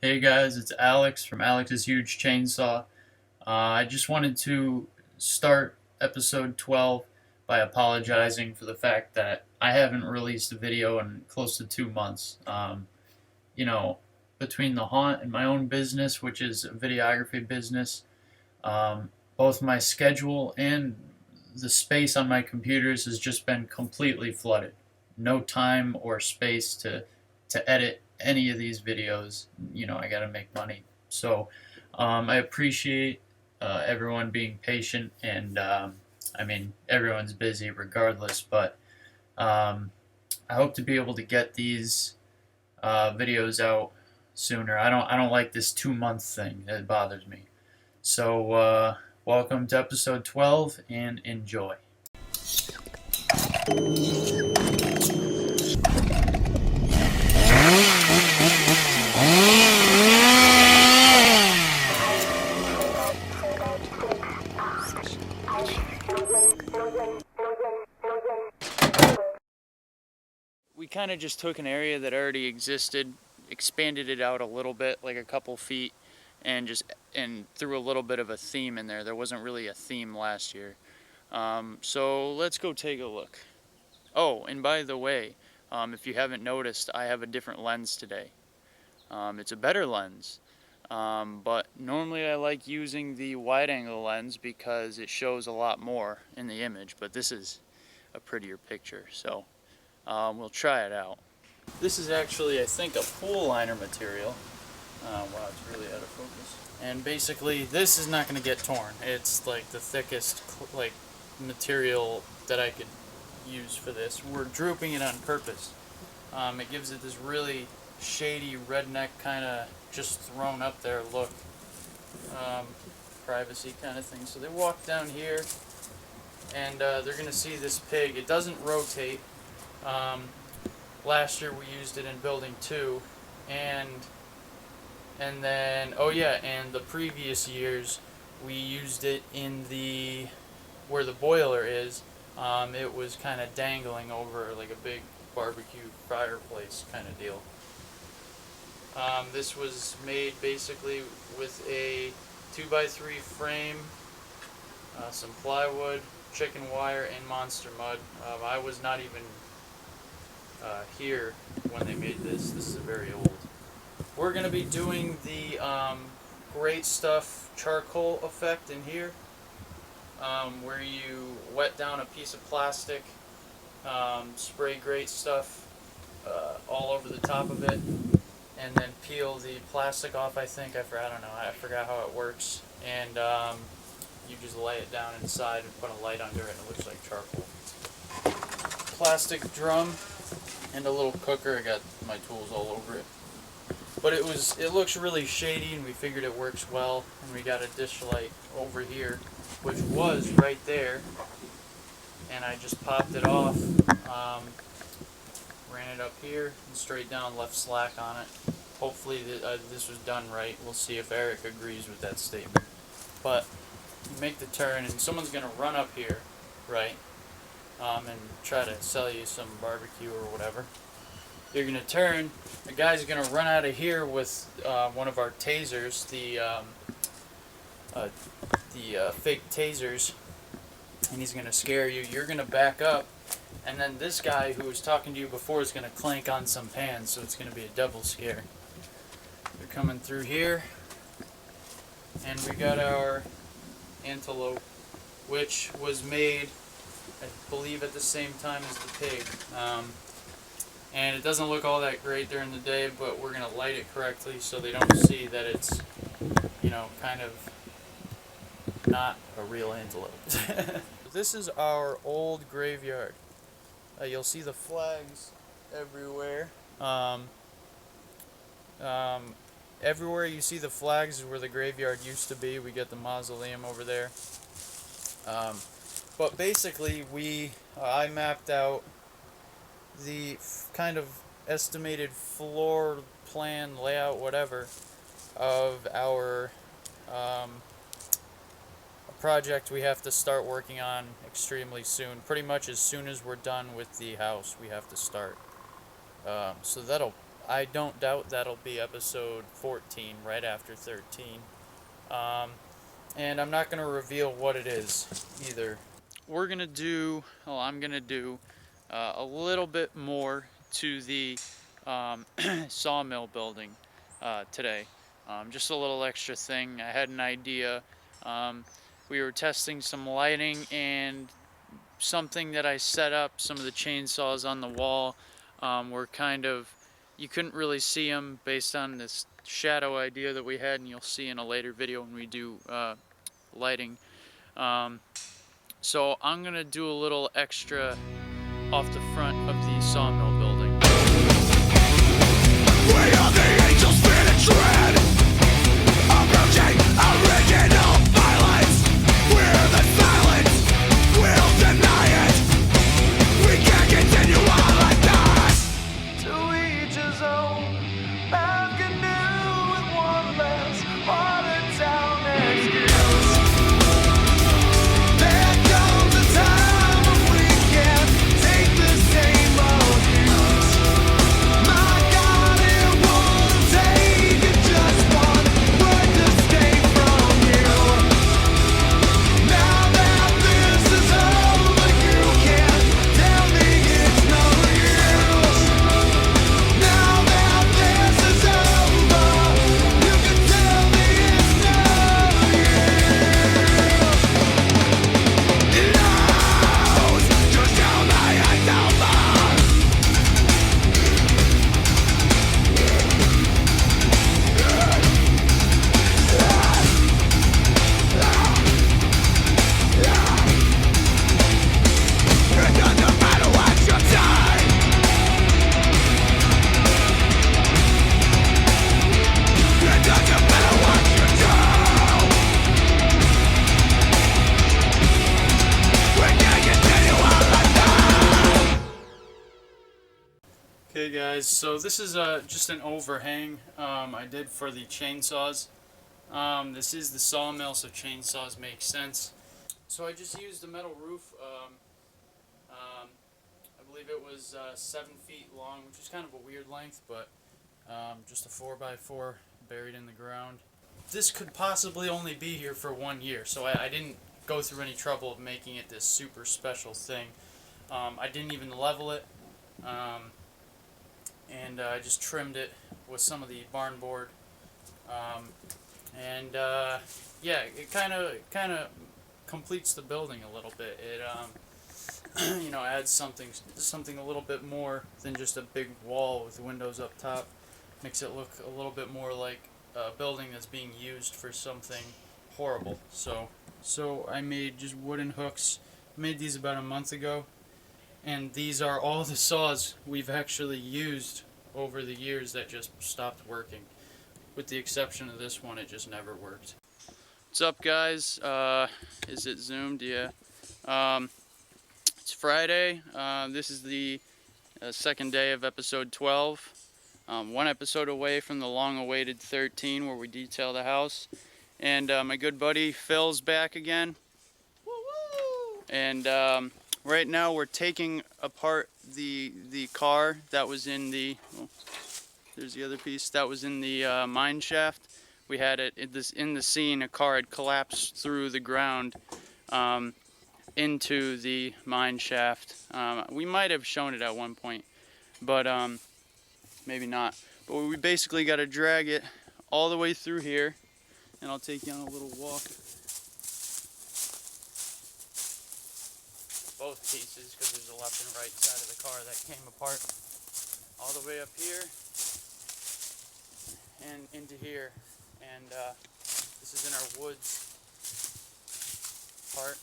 Hey guys, it's Alex from Alex's Huge Chainsaw. I just wanted to start episode 12 by apologizing for the fact that I haven't released a video in close to 2 months. You know, between the haunt and my own business, which is a videography business, both my schedule and the space on my computers has just been completely flooded. No time or space to edit any of these videos. I got to make money. So I appreciate everyone being patient, and I mean, everyone's busy regardless, but I hope to be able to get these videos out sooner. I don't like this 2 month thing. It bothers me. So welcome to episode 12 and enjoy. We kind of just took an area that already existed, expanded it out a little bit, like a couple feet, and threw a little bit of a theme in there. There wasn't really a theme last year. So let's go take a look. Oh, and by the way, if you haven't noticed, I have a different lens today. It's a better lens, but normally I like using the wide angle lens because it shows a lot more in the image, but this is a prettier picture, so we'll try it out. This is actually, I think, a pool liner material. Wow, it's really out of focus. And basically, this is not going to get torn. It's like the thickest material that I could use for this. We're drooping it on purpose. It gives it this really shady redneck kind of just thrown up there look, privacy kind of thing. So they walk down here, and they're going to see this pig. It doesn't rotate. Last year we used it in building 2, and then oh yeah, and the previous years we used it in the where the boiler is. It was kind of dangling over like a big barbecue fireplace kind of deal. This was made basically with a 2x3 frame, some plywood, chicken wire, and monster mud. I was not even here when they made this. This is very old. We're going to be doing the Great Stuff charcoal effect in here, where you wet down a piece of plastic, spray Great Stuff all over the top of it, and then peel the plastic off. I don't know. I forgot how it works. And you just lay it down inside and put a light under it, and it looks like charcoal. Plastic drum and a little cooker. I got my tools all over it. But it looks really shady, and we figured it works well. And we got a dish light over here, which was right there, and I just popped it off, ran it up here and straight down, left slack on it. Hopefully this was done right. We'll see if Eric agrees with that statement. But you make the turn, and someone's gonna run up here, right, and try to sell you some barbecue or whatever. You're gonna turn. The guy's gonna run out of here with one of our tasers, the fake tasers, and he's gonna scare you. You're gonna back up, and then this guy who was talking to you before is gonna clank on some pans, so it's gonna be a double scare. They're coming through here, and we got our antelope, which was made, I believe, at the same time as the pig. And it doesn't look all that great during the day, but we're going to light it correctly so they don't see that it's, kind of not a real antelope. This is our old graveyard. You'll see the flags everywhere. Everywhere you see the flags is where the graveyard used to be. We got the mausoleum over there. But basically, I mapped out the kind of estimated floor plan, layout, whatever, of our project we have to start working on extremely soon. Pretty much as soon as we're done with the house, we have to start. So I don't doubt that'll be episode 14, right after 13. Um, and I'm not going to reveal what it is either. I'm going to do a little bit more to the sawmill building today. Just a little extra thing. I had an idea. Um, we were testing some lighting, and something that I set up, some of the chainsaws on the wall were kind of, you couldn't really see them based on this shadow idea that we had, and you'll see in a later video when we do lighting. So I'm going to do a little extra off the front of the sawmill building. We are the angels feeling dread, approaching original violence. We're the silence, we'll deny it. We can't continue on like this. To each his own, life can do with one less watered down excuse. There comes a time when we can't take the same old use. My God, it won't take just one word to stay from you. Now that this is over, you can't tell me it's no use. Now that this is over, you can tell me it's no use. It knows just how my eyes over. It doesn't matter what you say. It doesn't matter what you do. We can't continue on like that. Okay guys, so this is just an overhang I did for the chainsaws. This is the sawmill, so chainsaws make sense. So I just used a metal roof. I believe it was 7 feet long, which is kind of a weird length, but just a 4x4 buried in the ground. This could possibly only be here for 1 year, so I didn't go through any trouble of making it this super special thing. I didn't even level it, and I just trimmed it with some of the barn board. Yeah, it kind of completes the building a little bit. It adds something a little bit more than just a big wall with windows up top. Makes it look a little bit more like a building that's being used for something horrible. So I made just wooden hooks. I made these about a month ago, and these are all the saws we've actually used over the years that just stopped working. With the exception of this one, it just never worked. What's up, guys? Is it zoomed? Yeah. It's Friday. This is the second day of episode 12. One episode away from the long-awaited 13, where we detail the house. And my good buddy Phil's back again. Woo-woo! And right now we're taking apart the car that was in the... Oh, there's the other piece that was in the mine shaft. We had it in the scene. A car had collapsed through the ground into the mine shaft. We might have shown it at one point, but maybe not. But we basically got to drag it all the way through here, and I'll take you on a little walk. Both pieces, because there's a left and right side of the car that came apart. All the way up here and into here, and this is in our woods part,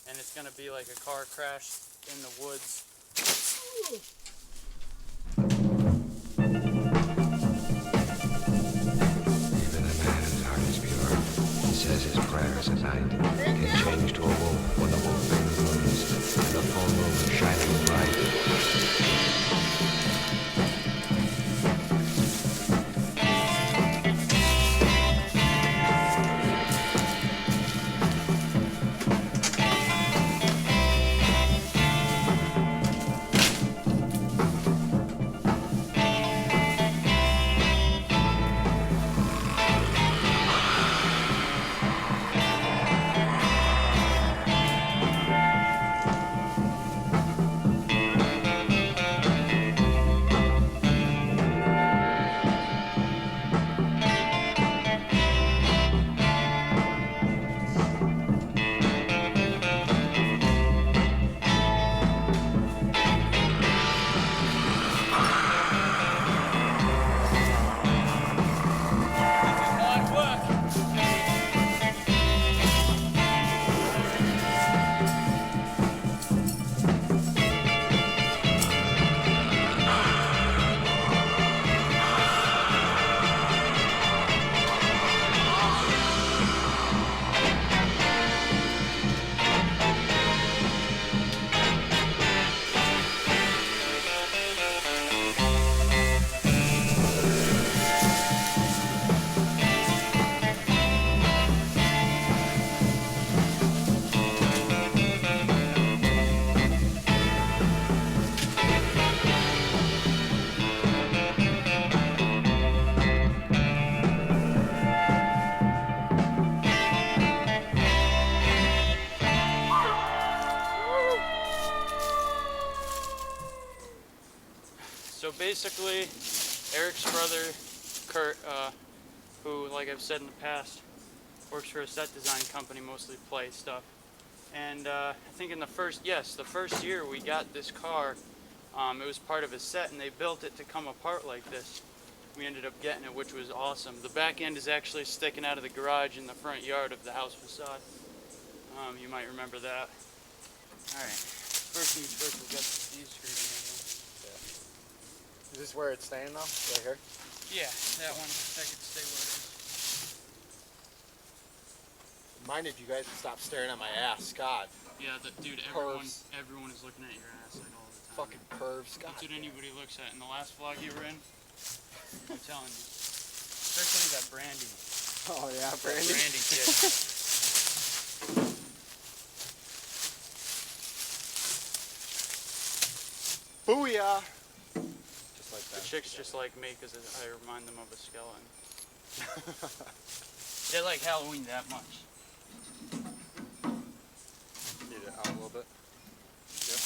and it's gonna be like a car crash in the woods. Even a man whose heart is pure, he says his prayers at night, can change to a wolf when the wolf moons and the full moon shining bright. So basically, Eric's brother, Kurt, who, like I've said in the past, works for a set design company, mostly play stuff. And I think in the first year we got this car, it was part of a set, and they built it to come apart like this. We ended up getting it, which was awesome. The back end is actually sticking out of the garage in the front yard of the house facade. You might remember that. Alright, first things first, we'll get these screws in. Is this where it's staying now? Right here? Yeah, that one, that could stay where it is. Mind if you guys stop staring at my ass, God. Yeah, dude, Curves. everyone is looking at your ass like all the time. Fucking curves, God. That's what anybody looks at. In the last vlog you were in, I'm telling you. Especially that Brandy. Oh yeah, Brandy. Brandy kid. Booyah! Just like The that. chicks just like me because I remind them of a skeleton. They like Halloween that much. Need it out a little bit. Yep.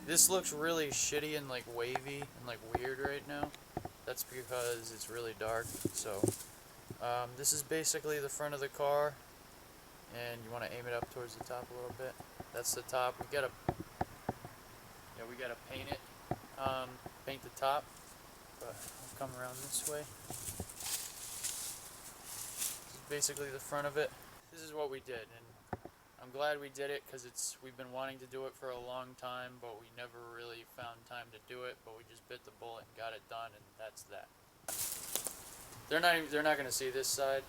This looks really shitty and like wavy and like weird right now. That's because it's really dark. So this is basically the front of the car, and you want to aim it up towards the top a little bit. That's the top. We gotta paint it, paint the top. But I'll come around this way. This is basically the front of it. This is what we did, and I'm glad we did it because we've been wanting to do it for a long time, but we never really found time to do it. But we just bit the bullet and got it done, and that's that. They're not going to see this side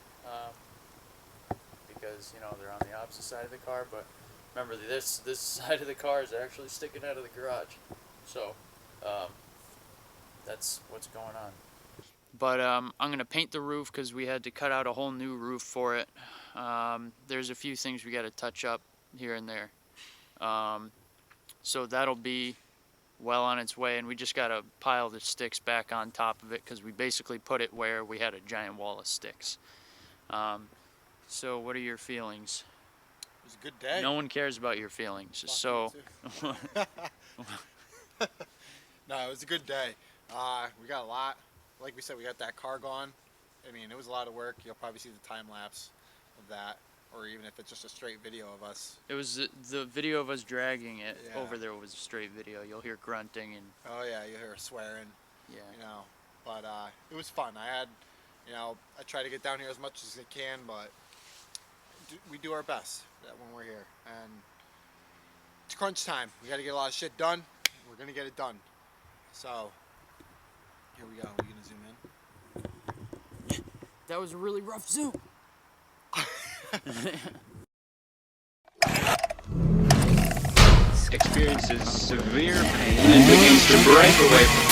because they're on the opposite side of the car. But remember, this side of the car is actually sticking out of the garage, so that's what's going on. But I'm going to paint the roof because we had to cut out a whole new roof for it. There's a few things we got to touch up here and there. So that'll be well on its way, and we just got to pile the sticks back on top of it because we basically put it where we had a giant wall of sticks. So what are your feelings? It was a good day. No one cares about your feelings. Fuck So you too. No, it was a good day. We got a lot. Like we said, we got that car gone. I mean, it was a lot of work. You'll probably see the time lapse of that, or even if it's just a straight video of us. it was the video of us dragging it Yeah. over there was a straight video. You'll hear grunting and Oh yeah, you hear swearing. yeah. But it was fun. I try to get down here as much as I can, but we do our best when we're here. And it's crunch time. We got to get a lot of shit done. We're gonna get it done. So, here we go. Are we gonna zoom in? That was a really rough zoom. Experiences severe pain and begins to break away from